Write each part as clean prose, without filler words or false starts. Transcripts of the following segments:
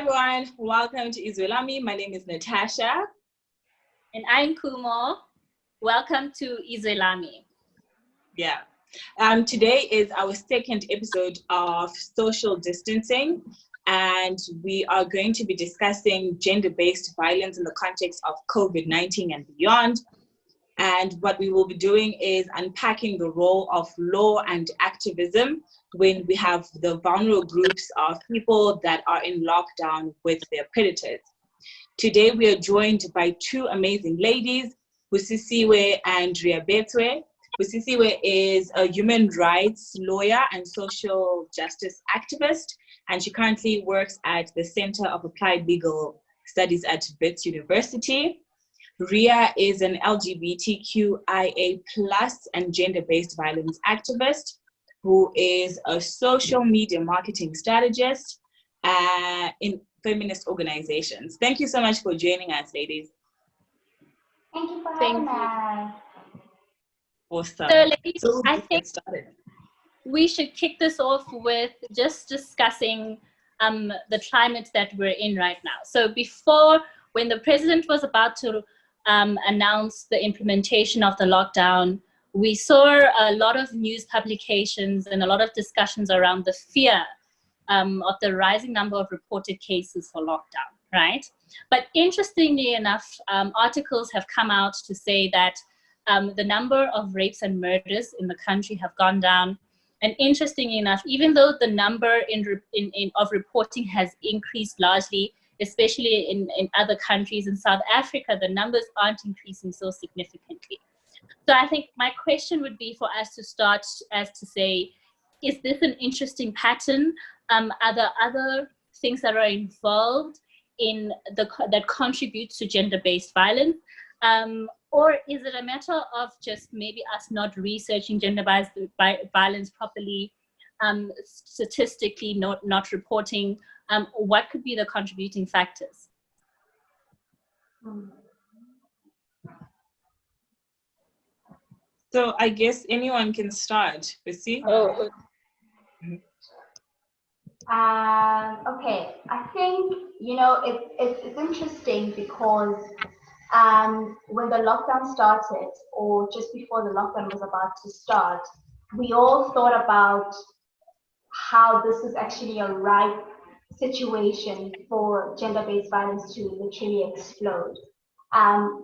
everyone, welcome to Izwelami. My name is Natasha. And I'm Kumo. Welcome to Izwelami. Yeah. Today is our second episode of social distancing, and we are going to be discussing gender-based violence in the context of COVID-19 and beyond. And what we will be doing is unpacking the role of law and activism when we have the vulnerable groups of people that are in lockdown with their predators. Today, we are joined by two amazing ladies, Busisiwe and Riabetwe. Busisiwe is a human rights lawyer and social justice activist, and she currently works at the Center of Applied Legal Studies at Wits University. Ria is an LGBTQIA+ and gender-based violence activist who is a social media marketing strategist in feminist organizations. Thank you so much for joining us, ladies. Thank you for having us. Awesome. So, ladies, So I think we should kick this off with just discussing the climate that we're in right now. So before, when the president was about to announce the implementation of the lockdown, we saw a lot of news publications and a lot of discussions around the fear of the rising number of reported cases for lockdown, right? But interestingly enough, articles have come out to say that the number of rapes and murders in the country have gone down. And interestingly enough, even though the number of reporting has increased largely, especially in other countries, in South Africa, the numbers aren't increasing so significantly. So I think my question would be for us to start as to say, is this an interesting pattern? Are there other things that are involved in that contribute to gender-based violence? Or is it a matter of just maybe us not researching gender-based violence properly, statistically not reporting? What could be the contributing factors? So I guess anyone can start. Busi? Oh. Okay, I think, it's interesting because when the lockdown started, or just before the lockdown was about to start, we all thought about how this is actually a ripe situation for gender-based violence to literally explode.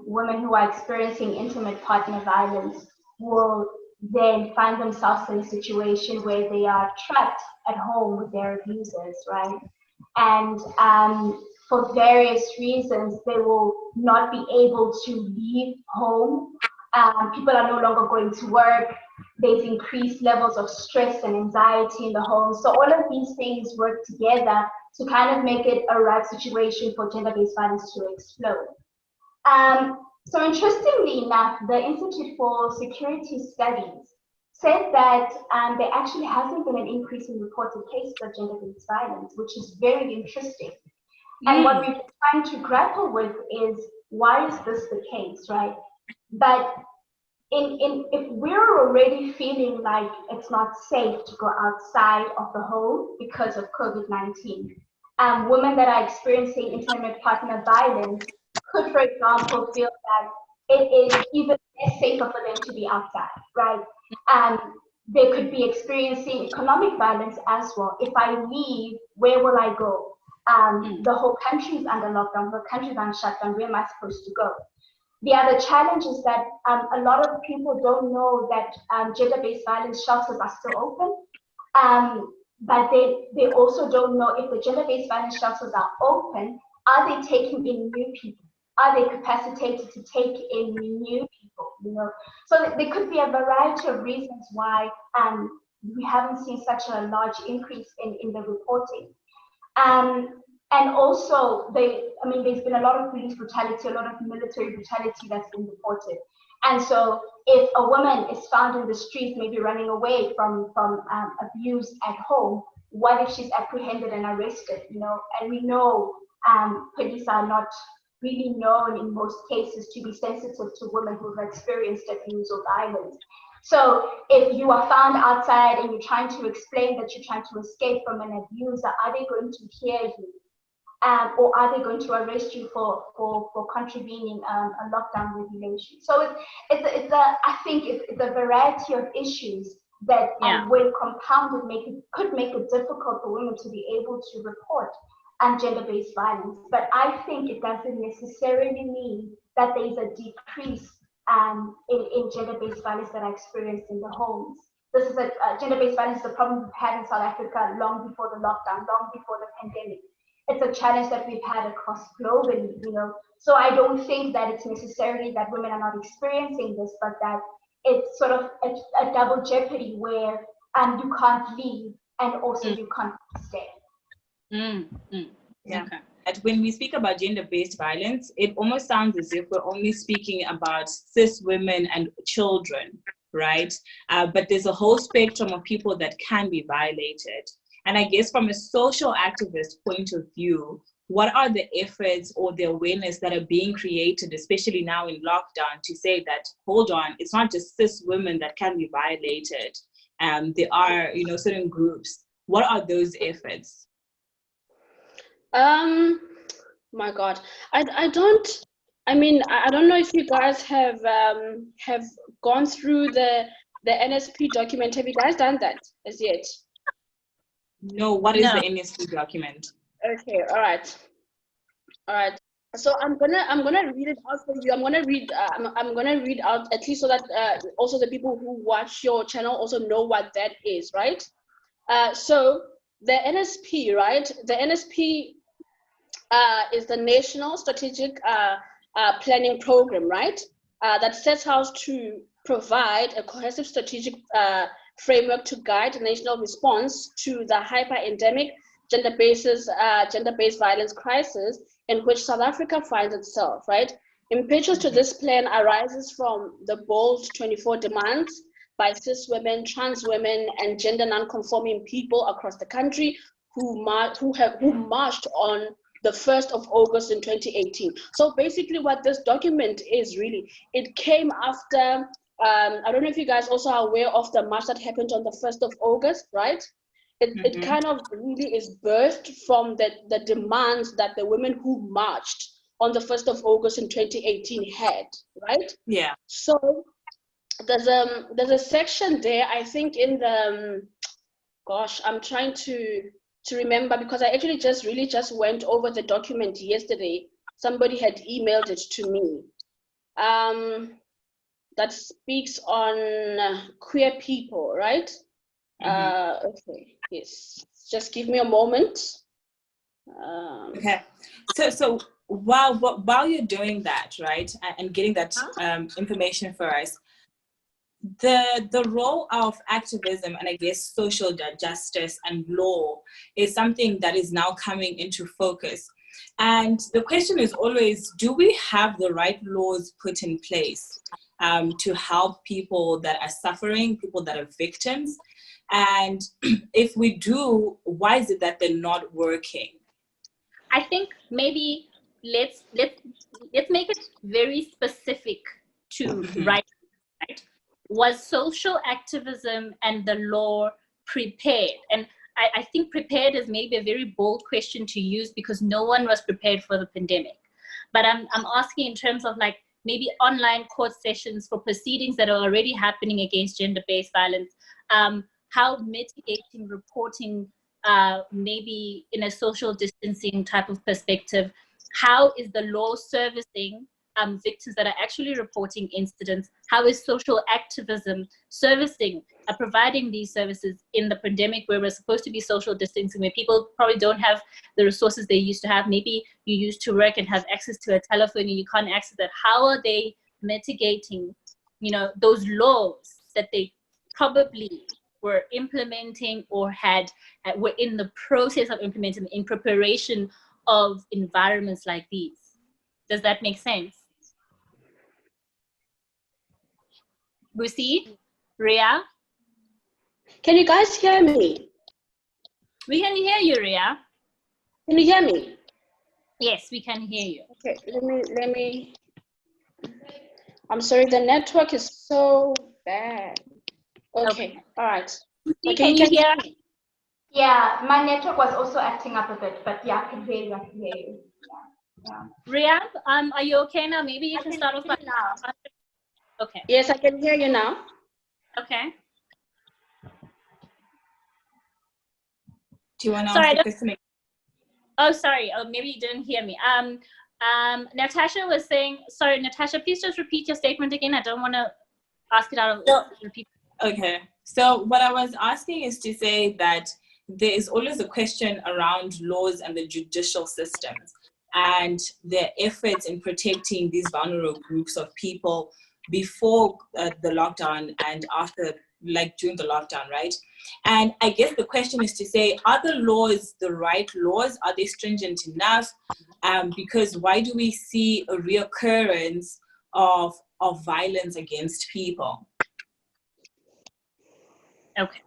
Women who are experiencing intimate partner violence will then find themselves in a situation where they are trapped at home with their abusers, right? And for various reasons, they will not be able to leave home. People are no longer going to work. There's increased levels of stress and anxiety in the home. So all of these things work together to kind of make it a ripe situation for gender-based violence to explode. So interestingly enough, the Institute for Security Studies said that there actually hasn't been an increase in reported cases of gender-based violence, which is very interesting. And what we're trying to grapple with is, why is this the case, right? But if we're already feeling like it's not safe to go outside of the home because of COVID-19, women that are experiencing intimate partner violence could, for example, feel that it is even less safer for them to be outside, right? They could be experiencing economic violence as well. If I leave, where will I go? The whole country is under lockdown, the country is on shutdown, where am I supposed to go? The other challenge is that a lot of people don't know that gender-based violence shelters are still open, but they also don't know if the gender-based violence shelters are open, are they taking in new people? Are they capacitated to take in new people? So there could be a variety of reasons why we haven't seen such a large increase in the reporting. And also, there's been a lot of police brutality, a lot of military brutality that's been reported. And so if a woman is found in the street, maybe running away from abuse at home, what if she's apprehended and arrested? And we know police are not really known in most cases to be sensitive to women who've experienced abuse or violence. So if you are found outside and you're trying to explain that you're trying to escape from an abuser, are they going to hear you? or are they going to arrest you for contravening a lockdown regulation? So I think it's a variety of issues that when compounded could make it difficult for women to be able to report gender-based violence. But I think it doesn't necessarily mean that there's a decrease in gender-based violence that I experienced in the homes. This is gender-based violence is a problem we've had in South Africa long before the lockdown, long before the pandemic. It's a challenge that we've had across globally, So I don't think that it's necessarily that women are not experiencing this, but that it's sort of a double jeopardy where you can't leave and also you can't stay. Yeah. Okay. And when we speak about gender-based violence, it almost sounds as if we're only speaking about cis women and children, right? But there's a whole spectrum of people that can be violated. And I guess from a social activist point of view, what are the efforts or the awareness that are being created, especially now in lockdown, to say that, hold on, it's not just cis women that can be violated. There are, certain groups. What are those efforts? My God, I don't know if you guys have gone through the NSP document. Have you guys done that as yet? No, what is the NSP document? Okay, all right. So I'm gonna read it out for you. I'm gonna read out at least so that also the people who watch your channel also know what that is, right? So the NSP, right? The NSP is the National Strategic Planning Program, right? That sets out to provide a cohesive strategic framework to guide the national response to the hyper-endemic gender-based violence crisis in which South Africa finds itself, right? Impetus to this plan arises from the bold 24 demands by cis women, trans women, and gender non-conforming people across the country who marched on the 1st of August in 2018. So basically what this document is really, it came after, I don't know if you guys also are aware of the march that happened on the 1st of August, right? It kind of really is birthed from the demands that the women who marched on the 1st of August in 2018 had, right? Yeah. So there's a section there, I think in the, gosh, I'm trying to remember because I actually just went over the document yesterday. Somebody had emailed it to me. That speaks on queer people, right? Okay, yes. Just give me a moment. Okay. So while you're doing that, right, and getting that information for us, the role of activism and I guess social justice and law is something that is now coming into focus. And the question is always, do we have the right laws put in place to help people that are suffering, people that are victims? And if we do, why is it that they're not working? I think maybe let's make it very specific to right. Was social activism and the law prepared? And I think prepared is maybe a very bold question to use because no one was prepared for the pandemic. But I'm asking in terms of like maybe online court sessions for proceedings that are already happening against gender-based violence, how mitigating reporting, maybe in a social distancing type of perspective, how is the law servicing victims that are actually reporting incidents? How is social activism servicing, providing these services in the pandemic where we're supposed to be social distancing, where people probably don't have the resources they used to have? Maybe you used to work and have access to a telephone and you can't access that. How are they mitigating, those laws that they probably were implementing or were in the process of implementing in preparation of environments like these? Does that make sense? Busi? Rhea? Can you guys hear me? We can hear you, Rhea. Can you hear me? Yes, we can hear you. Okay, let me. I'm sorry, the network is so bad. Okay. All right. Can you hear me? Yeah, my network was also acting up a bit, but yeah, I can hear you. I can hear you. Yeah. Riyadh, are you okay now? Maybe you I can can start off hear by. you now. Okay. Yes, I can hear you now. Okay. Do you want to Sorry, ask the question? oh, sorry. Oh, maybe you didn't hear me. Natasha was saying, sorry, Natasha, please just repeat your statement again. I don't want to ask it out of repeat. Okay. So what I was asking is to say that there is always a question around laws and the judicial systems and their efforts in protecting these vulnerable groups of people before the lockdown and after, like during the lockdown, right? And I guess the question is to say, are the laws the right laws? Are they stringent enough? Because why do we see a reoccurrence of violence against people? Okay.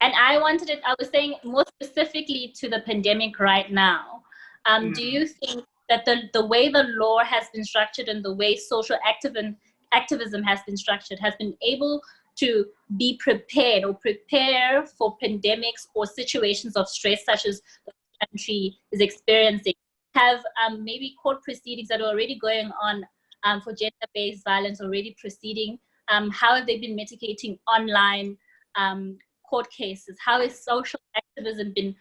And I was saying more specifically to the pandemic right now. Do you think that the way the law has been structured and the way social activism has been structured has been able to be prepared or prepare for pandemics or situations of stress such as the country is experiencing? Have maybe court proceedings that are already going on for gender-based violence already proceeding? How have they been mitigating online court cases? How has social activism been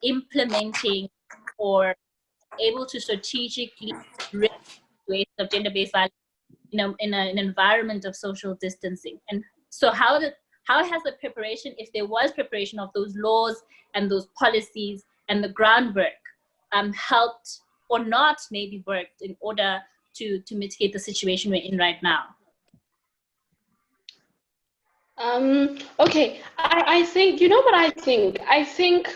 implementing or able to strategically rid ways of gender-based violence in an environment of social distancing? And so how has the preparation, if there was preparation of those laws and those policies and the groundwork, helped or not maybe worked in order to mitigate the situation we're in right now? Okay, I think, you know what I think? I think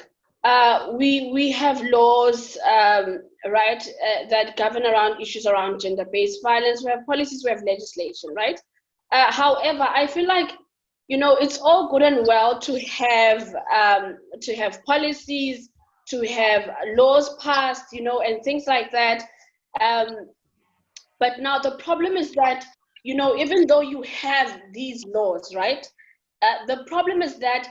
we have laws, right, that govern around issues around gender-based violence. We have policies, we have legislation, right? However, I feel like, you know, it's all good and well to have policies, to have laws passed, you know, and things like that. But now the problem is that, you know, even though you have these laws, right, the problem is that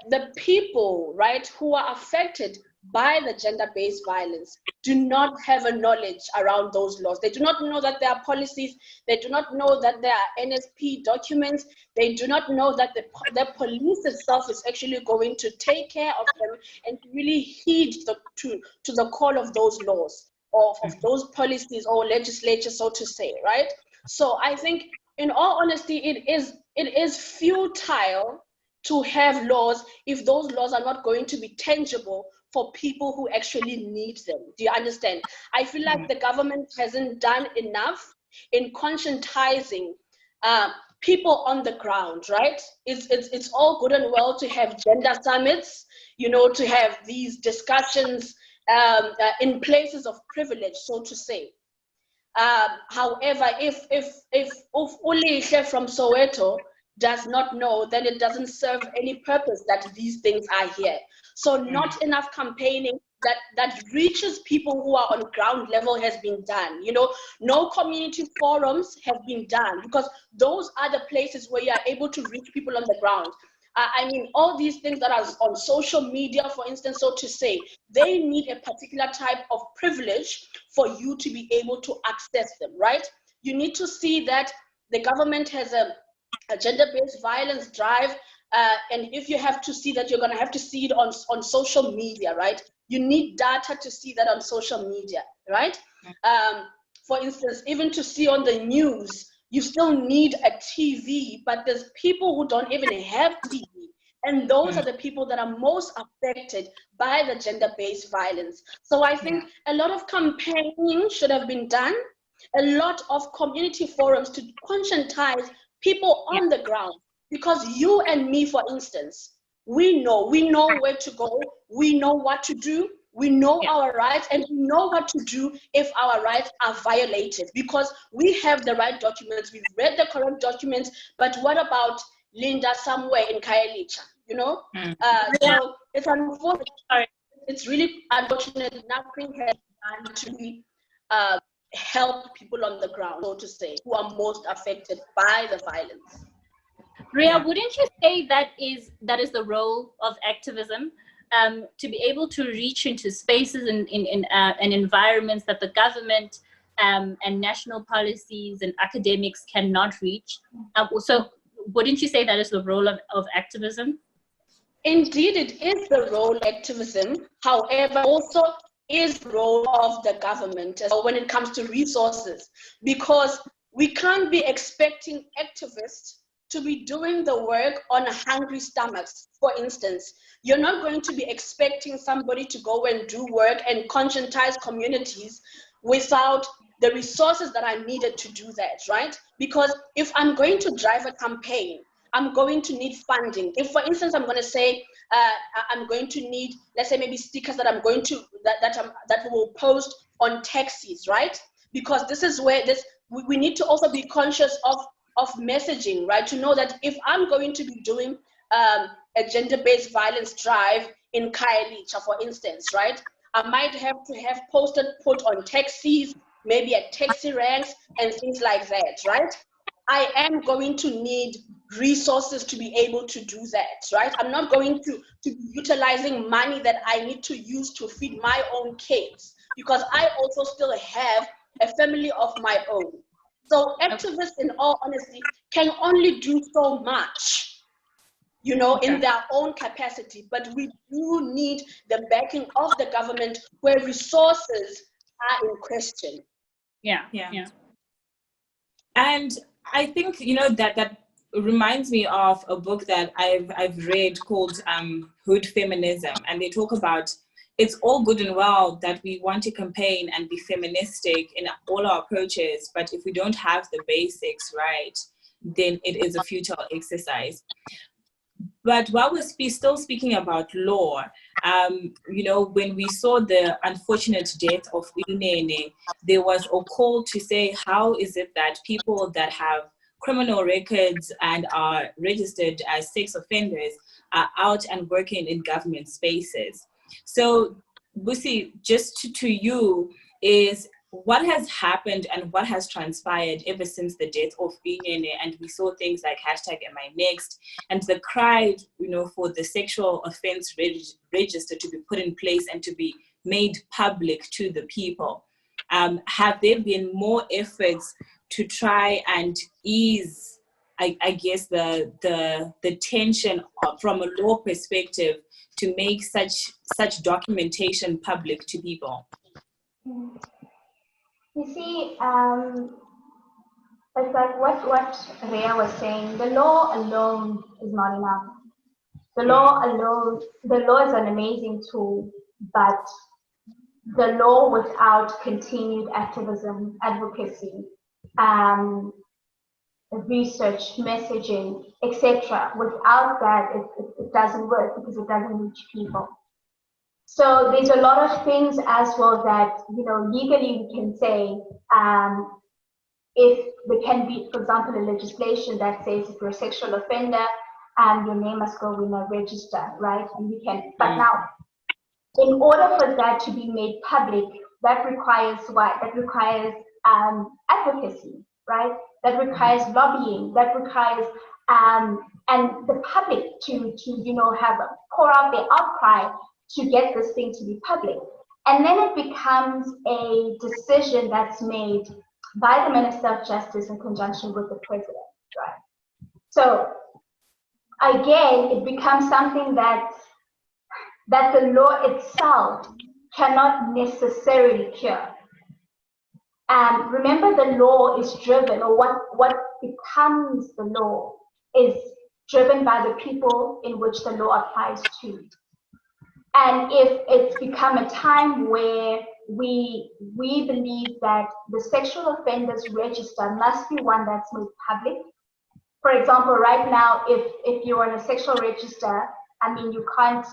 the people, right, who are affected by the gender-based violence do not have a knowledge around those laws. They do not know that there are policies. They do not know that there are NSP documents. They do not know that the police itself is actually going to take care of them and really heed to the call of those laws, of those policies or legislature, so to say, right? So I think, in all honesty, it is futile to have laws if those laws are not going to be tangible for people who actually need them. Do you understand? I feel like the government hasn't done enough in conscientizing people on the ground, right? It's all good and well to have gender summits, you know, to have these discussions in places of privilege, so to say. However, if Ulihle from Soweto does not know, then it doesn't serve any purpose that these things are here. So not enough campaigning that reaches people who are on ground level has been done. You know, no community forums have been done, because those are the places where you are able to reach people on the ground. I mean, all these things that are on social media, for instance, so to say, they need a particular type of privilege for you to be able to access them, right? You need to see that the government has a gender-based violence drive, and if you have to see that, you're going to have to see it on social media, right? You need data to see that on social media, right? For instance, even to see on the news, you still need a TV, but there's people who don't even have TV. And those are the people that are most affected by the gender-based violence. So I think a lot of campaigning should have been done, a lot of community forums to conscientize people on the ground. Because you and me, for instance, we know where to go, we know what to do, we know our rights, and we know what to do if our rights are violated, because we have the right documents, we've read the correct documents. But what about Linda somewhere in Khayelitsha, you know? So it's unfortunate. It's really unfortunate nothing has done to really help people on the ground, so to say, who are most affected by the violence. Ria, wouldn't you say that is the role of activism, to be able to reach into spaces and environments that the government and national policies and academics cannot reach? So wouldn't you say that is the role of activism? Indeed, it is the role of activism. However, also is the role of the government when it comes to resources, because we can't be expecting activists to be doing the work on hungry stomachs. For instance, you're not going to be expecting somebody to go and do work and conscientize communities without the resources that are needed to do that, right? Because if I'm going to drive a campaign, I'm going to need funding. If, for instance, I'm going to say, I'm going to need, let's say, maybe stickers that I'm going to, that we will post on taxis, right? Because this is where we need to also be conscious of messaging, right? To know that if I'm going to be doing a gender-based violence drive in Khayelitsha, for instance, right? I might have to have put on taxis, maybe at taxi ranks and things like that, right? I am going to need resources to be able to do that, right? I'm not going to be utilizing money that I need to use to feed my own kids, because I also still have a family of my own. So activists, in all honesty, can only do so much, you know, in their own capacity, but we do need the backing of the government where resources are in question. Yeah. And I think, you know, that reminds me of a book that I've read called Hood Feminism, and they talk about it's all good and well that we want to campaign and be feministic in all our approaches, but if we don't have the basics right, then it is a futile exercise. But while we're still speaking about law, you know, when we saw the unfortunate death of Inene, there was a call to say, how is it that people that have criminal records and are registered as sex offenders are out and working in government spaces? So, Busi, just to you, is what has happened and what has transpired ever since the death of Inene, and we saw things like #AmINext and the cry, you know, for the sexual offense register to be put in place and to be made public to the people. Have there been more efforts to try and ease, I guess, the tension from a law perspective to make such documentation public to people? You see, it's like what Rhea was saying, the law alone is not enough. The law is an amazing tool, but the law without continued activism, advocacy, research, messaging, etc., without that, it doesn't work because it doesn't reach people. So there's a lot of things as well that, you know, legally we can say, if there can be, for example, a legislation that says if you're a sexual offender, your name must go in a register, right? And you can, but now, in order for that to be made public, that requires what? That requires advocacy, right? That requires lobbying. That requires and the public to you know pour out their outcry to get this thing to be public. And then it becomes a decision that's made by the Minister of Justice in conjunction with the President, right? So again, it becomes something that the law itself cannot necessarily cure. Remember, the law is driven, or what becomes the law is driven by the people in which the law applies to. And if it's become a time where we believe that the sexual offenders register must be one that's made public. For example, right now, if you're on a sexual register, I mean, you can't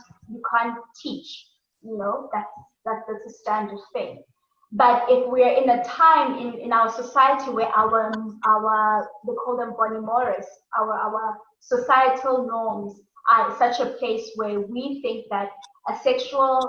teach, you know, that's a standard thing. But if we're in a time in our society where our they call them bonimoras, our societal norms are such a place where we think that a sexual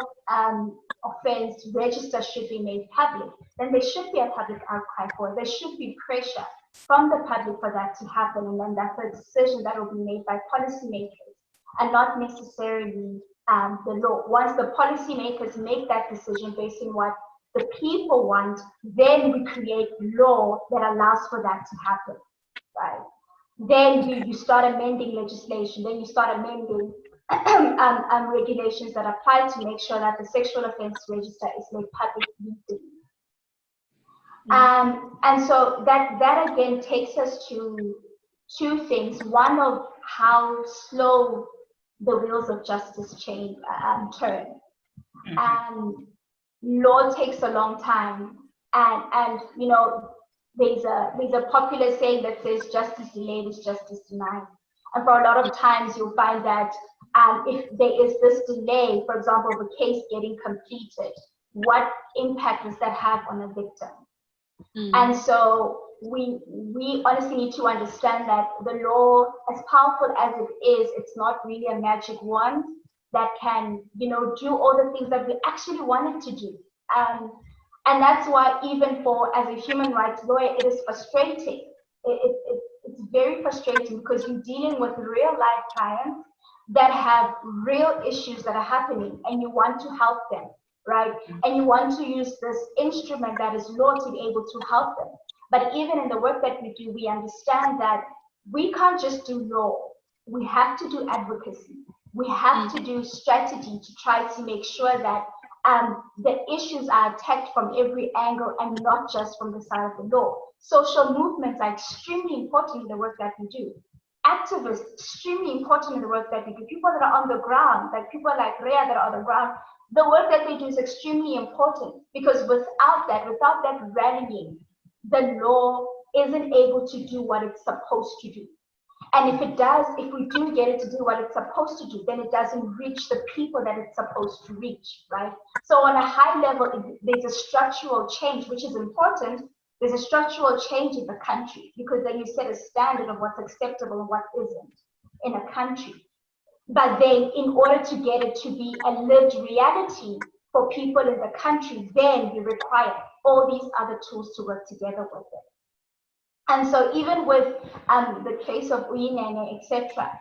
offense register should be made public, then there should be a public outcry for it. There should be pressure from the public for that to happen, and then that's a decision that will be made by policymakers and not necessarily the law. Once the policymakers make that decision based on what the people want, then we create law that allows for that to happen, right? Then you start amending legislation, then you start amending regulations that apply to make sure that the sexual offense register is made public legally. And so that again takes us to two things. One of how slow the wheels of justice turn. Law takes a long time, and you know, there's a popular saying that says justice delayed is justice denied. And for a lot of times you'll find that if there is this delay, for example, of a case getting completed, what impact does that have on a victim? And so we honestly need to understand that the law, as powerful as it is, it's not really a magic wand that can, you know, do all the things that we actually want it to do. And that's why even as a human rights lawyer, it is frustrating. It's very frustrating because you're dealing with real life clients that have real issues that are happening, and you want to help them, right? And you want to use this instrument that is law to be able to help them. But even in the work that we do, we understand that we can't just do law. We have to do advocacy. We have to do strategy to try to make sure that the issues are attacked from every angle and not just from the side of the law. Social movements are extremely important in the work that we do. Activists, extremely important in the work that we do. People that are on the ground, like people like Rhea that are on the ground, the work that they do is extremely important, because without that rallying, the law isn't able to do what it's supposed to do. And if we do get it to do what it's supposed to do, then it doesn't reach the people that it's supposed to reach, right? So on a high level, there's a structural change, which is important. There's a structural change in the country, because then you set a standard of what's acceptable and what isn't in a country. But then in order to get it to be a lived reality for people in the country, then you require all these other tools to work together with it. And so even with the case of Uyinene, etc.,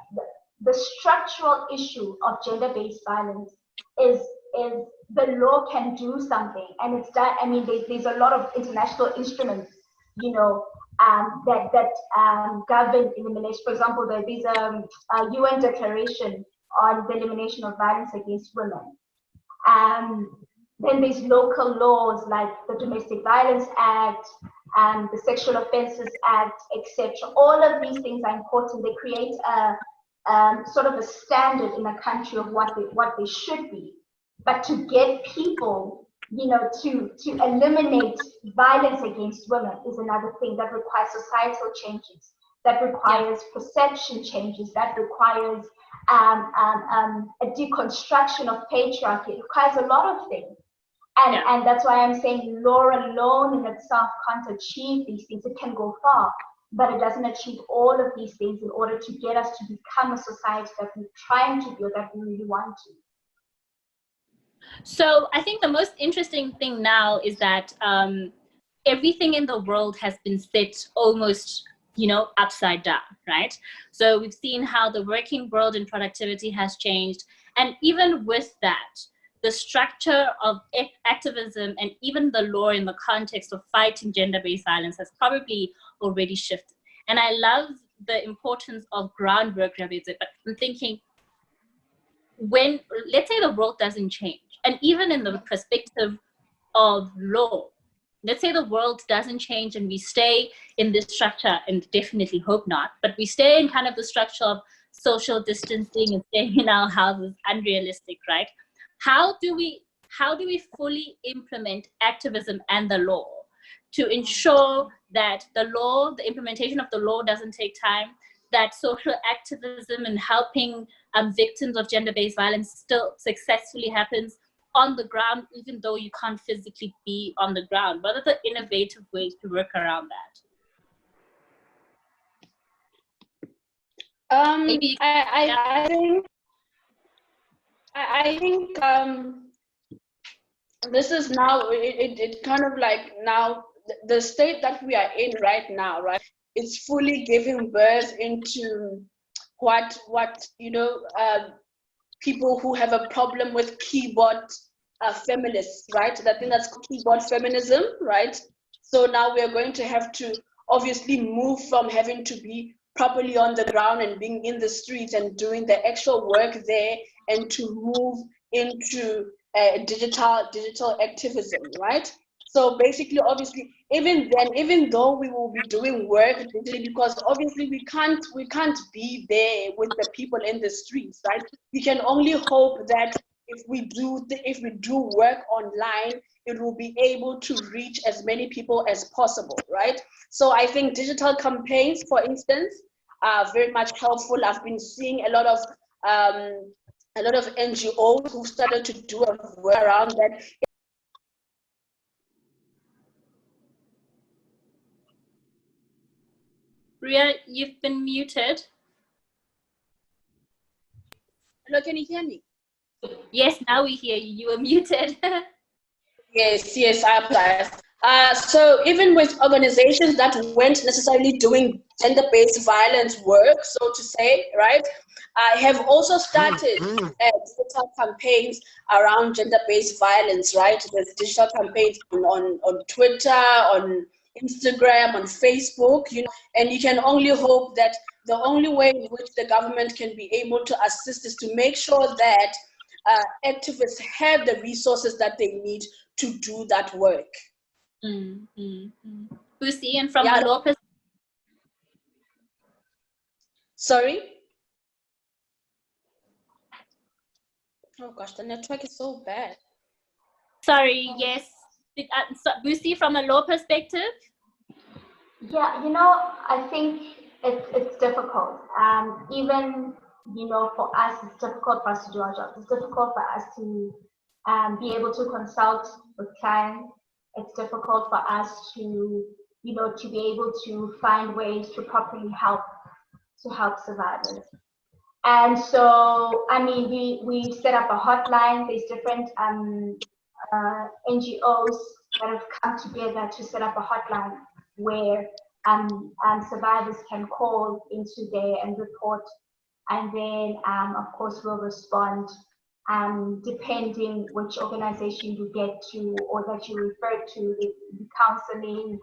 the structural issue of gender-based violence is the law can do something, and it's done. I mean, there's a lot of international instruments, you know, that govern elimination. For example, there's a UN declaration on the elimination of violence against women. Then there's local laws like the Domestic Violence Act, the Sexual Offences Act, etc. All of these things are important. They create a sort of a standard in a country of what they should be. But to get people, you know, to eliminate violence against women is another thing that requires societal changes, that requires perception changes, that requires a deconstruction of patriarchy. It requires a lot of things. And that's why I'm saying law alone in itself can't achieve these things. It can go far, but it doesn't achieve all of these things in order to get us to become a society that we're trying to build, that we really want to. So I think the most interesting thing now is that everything in the world has been set almost, you know, upside down, right? So we've seen how the working world and productivity has changed. And even with that, the structure of activism and even the law in the context of fighting gender-based violence has probably already shifted. And I love the importance of groundwork, Rabeze, but I'm thinking, when, let's say the world doesn't change, and even in the perspective of law, let's say the world doesn't change and we stay in this structure, and definitely hope not, but we stay in kind of the structure of social distancing and staying in our houses, unrealistic, right? How do we fully implement activism and the law to ensure that the implementation of the law doesn't take time, that social activism and helping victims of gender-based violence still successfully happens on the ground, even though you can't physically be on the ground? What are the innovative ways to work around that? Maybe I think this is now it kind of like now the state that we are in right now, right? it's fully giving birth into what people who have a problem with keyboard feminists, right? I think that's keyboard feminism, right? So now we are going to have to obviously move from having to be properly on the ground and being in the streets and doing the actual work there, and to move into digital activism, right? So basically, obviously, even then, even though we will be doing work digitally, because obviously we can't be there with the people in the streets, right? We can only hope that if we do work online, it will be able to reach as many people as possible, right? So I think digital campaigns, for instance, are very much helpful. I've been seeing a lot of NGOs who started to do a work around that. Ria, you've been muted. Hello, can you hear me? Yes, now we hear you. You were muted. Yes, I apologize. So even with organizations that weren't necessarily doing gender-based violence work, so to say, right, have also started digital campaigns around gender-based violence, right? There's digital campaigns on Twitter, on Instagram, on Facebook, and you can only hope that the only way in which the government can be able to assist is to make sure that activists have the resources that they need to do that work. Busi, and from a law perspective. Sorry? Oh gosh, the network is so bad. Sorry, yes. Busi, from a law perspective? Yeah, I think it's difficult. Even, for us, it's difficult for us to do our job. It's difficult for us to be able to consult with clients. It's difficult for us to, to be able to find ways to properly help survivors. And so, I mean, we set up a hotline. There's different NGOs that have come together to set up a hotline where survivors can call into there and report, and then of course we'll respond depending which organization you get to or that you refer to, the counseling,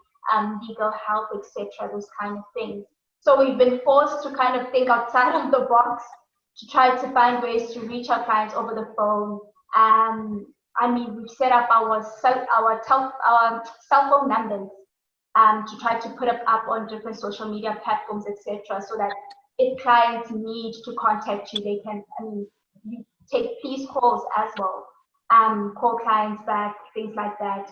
legal help, etc., those kind of things. So we've been forced to kind of think outside of the box to try to find ways to reach our clients over the phone. I mean, we've set up our cell phone numbers to try to put up on different social media platforms, etc., so that if clients need to contact you, they can, you take please calls as well, call clients back, things like that,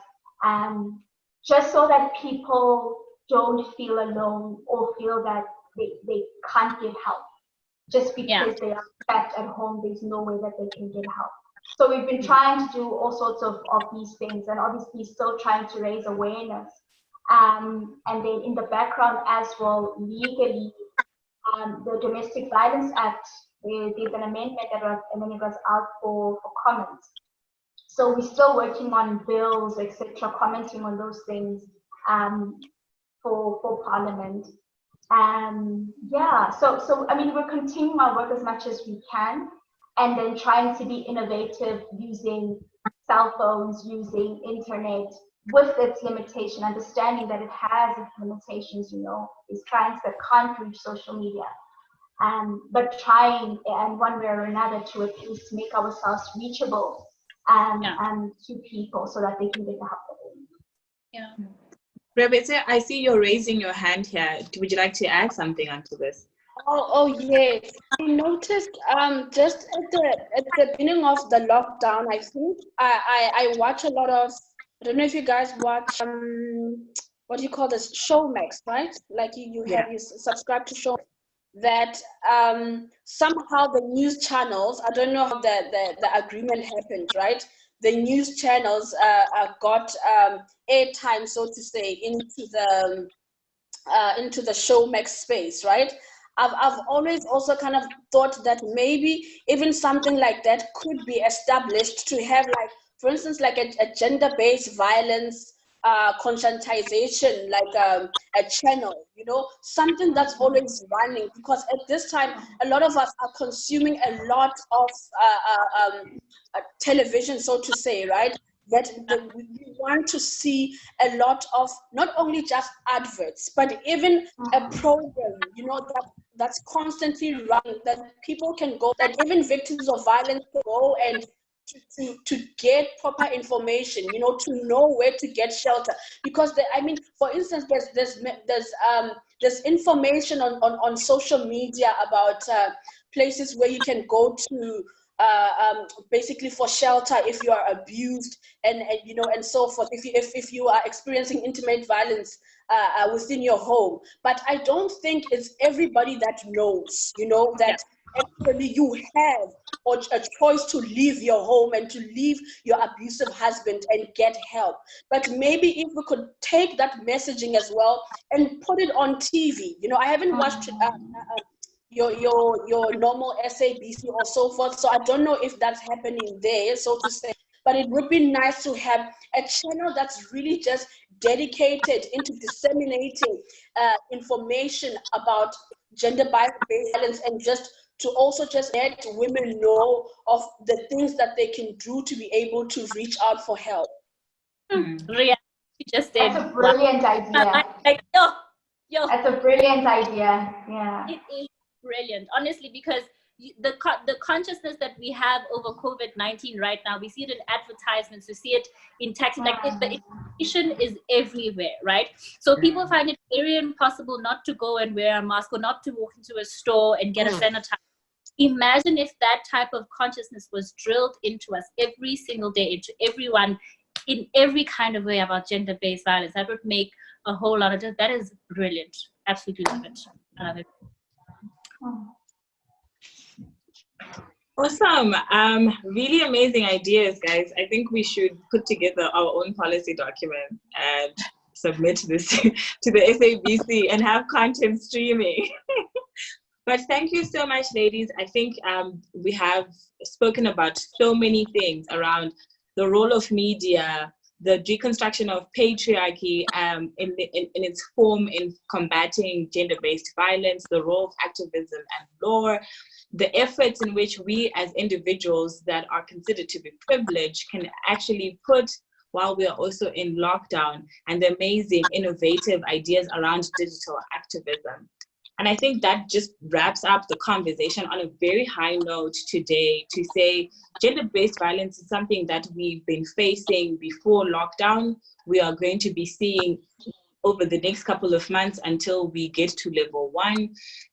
just so that people don't feel alone or feel that they can't get help. Just because they are trapped at home, there's no way that they can get help. So we've been trying to do all sorts of these things, and obviously still trying to raise awareness. And then in the background as well, legally, the Domestic Violence Act, there's an amendment and then it was out for comments. So we're still working on bills, etc., commenting on those things for Parliament. So I mean, we're continuing our work as much as we can, and then trying to be innovative using cell phones, using internet, with its limitation, understanding that it has its limitations, these clients that can't reach social media, but trying in one way or another to at least make ourselves reachable to people so that they can get the help that they need. Yeah. Rebecca, I see you're raising your hand here. Would you like to add something onto this? Oh yes. I noticed just at the beginning of the lockdown, I think I watch a lot of, I don't know if you guys watch what do you call this, Showmax, right? Like you subscribe to Show, that somehow the news channels, I don't know how the agreement happened, right? The news channels got airtime, so to say, into the Showmax space, right? I've always also kind of thought that maybe even something like that could be established to have, like, for instance, like a gender-based violence conscientization, like a channel, you know, something that's always running, because at this time a lot of us are consuming a lot of television, so to say, right? We want to see a lot of not only just adverts, but even a program, you know, that's constantly running, that people can go, that even victims of violence can go and to get proper information, you know, to know where to get shelter. Because I mean, for instance, there's information on social media about places where you can go to basically for shelter if you are abused, and you know, and so forth, if you are experiencing intimate violence within your home. But I don't think it's everybody that knows, you know, that actually you have a choice to leave your home and to leave your abusive husband and get help. But maybe if we could take that messaging as well and put it on TV. You know, I haven't watched your normal SABC or so forth, so I don't know if that's happening there, so to say. But it would be nice to have a channel that's really just dedicated into disseminating information about gender-based violence, and just to also just let women know of the things that they can do to be able to reach out for help. Ria, you just said, that's a brilliant idea. Like, yo. That's a brilliant idea. Yeah. It is brilliant, honestly, because the consciousness that we have over COVID-19 right now, we see it in advertisements, we see it in text, like the information is everywhere, right? So people find it very impossible not to go and wear a mask or not to walk into a store and get a sanitizer. Imagine if that type of consciousness was drilled into us every single day, into everyone, in every kind of way about gender-based violence. That would make a whole lot of difference. That is brilliant. Absolutely love it. I love it. Awesome. Really amazing ideas, guys. I think we should put together our own policy document and submit this to the SABC and have content streaming. But thank you so much, ladies. I think we have spoken about so many things around the role of media, the deconstruction of patriarchy in its form in combating gender-based violence, the role of activism and law, the efforts in which we as individuals that are considered to be privileged can actually put while we are also in lockdown, and the amazing innovative ideas around digital activism. And I think that just wraps up the conversation on a very high note today, to say gender-based violence is something that we've been facing before lockdown. We are going to be seeing over the next couple of months until we get to level 1.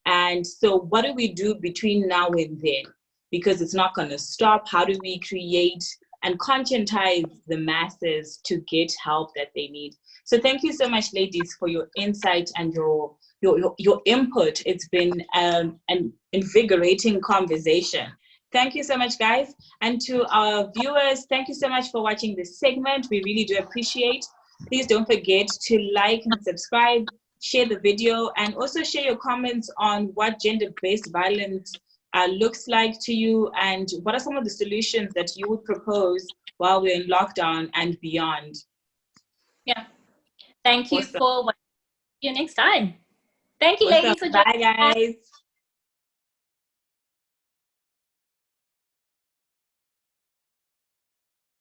And so what do we do between now and then? Because it's not going to stop. How do we create and conscientize the masses to get help that they need? So thank you so much, ladies, for your insight and your input. It's been an invigorating conversation. Thank you so much, guys. And to our viewers, thank you so much for watching this segment. We really do appreciate. Please don't forget to like and subscribe, share the video, and also share your comments on what gender-based violence looks like to you, and what are some of the solutions that you would propose while we're in lockdown and beyond. Yeah. Thank you for watching. See you next time. Thank you, ladies, for joining. Bye, guys.